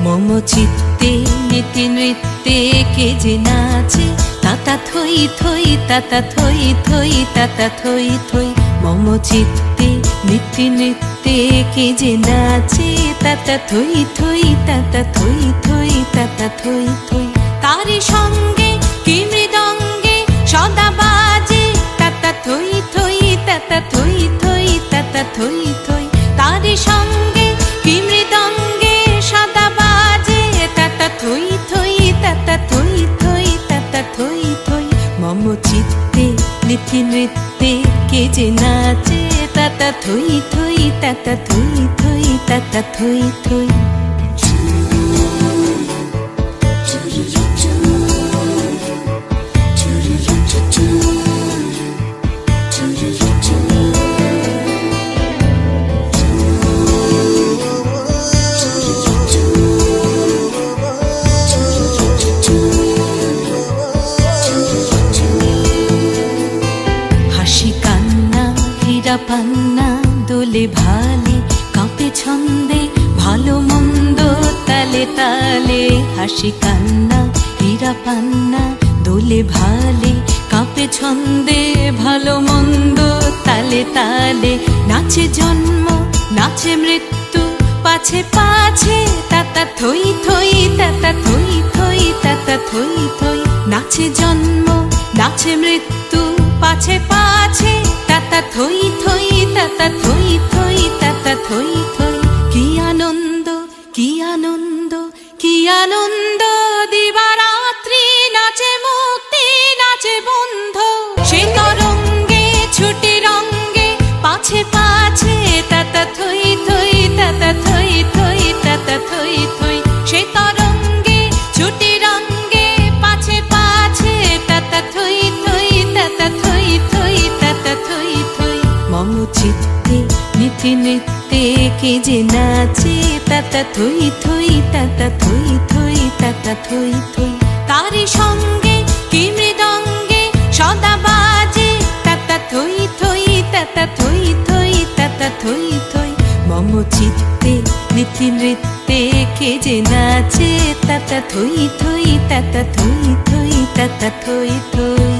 মম চিত্তে নীতি নৃত্যে কে যে নাচে তাতা থই থই তাতা থই থই তাতা থই থই। মম চিত্তে নীতি নৃত্যে কে যে নাচে তাতা থই থই তাতা থই থই তাতা থই থই। তারি সঙ্গে কি মৃদঙ্গে সদা বাজে তাতা থই থই তাতা থই থই তাতা থই থই। তারি সঙ্গে কি মৃদঙ্গে সদা বাজে তাতা থই থই তাতা থই থই তাতা থই থই। মম চিত্তে নীতি নৃত্যে কে যে নাচে তাতা থই থই তাতা থই থই তাতা থই থই। পান্না দোলে ভালে কাঁপে ছন্দে ভালো মন্দ তালে তালে। হাসি কান্না হীরা পান্না দোলে ভালে কাঁপে ছন্দে ভালো মন্দ তালে তালে। নাচে জন্ম নাচে মৃত্যু পাছে পাছে তাতা থই থই তাতা থই থই তাতা থই থই। নাচে জন্ম নাচে মৃত্যু পাছে পাছে তাতা থই থই তাতা থই থই তাতা থই থই। কি আনন্দ কি আনন্দ কি আনন্দ দিবারাত্রি নাচে মুক্তি নাচে বন্ধ। সে তরঙ্গে ছুটি রঙ্গে পাছে পাছে তাতা থই থই তাতা থই থই তাতা থই থই। সে তরঙ্গে ছুটি রঙ্গে পাছে পাছে তাতা থই থই তাতা থই থই তাতা থই থই। মম চিত্তে নীতি নৃত্যে কে যে নাচে তাতা থই থই তাতা থই থই তাতা থই থই। তারি সঙ্গে কি মৃদঙ্গে সদা বাজে তাতা থই থই তাতা থই থই তাতা থই থই। মম চিত্তে নীতি নৃত্যে কে যে নাচে তাতা থই থই তাতা থই থই তাতা থই থই।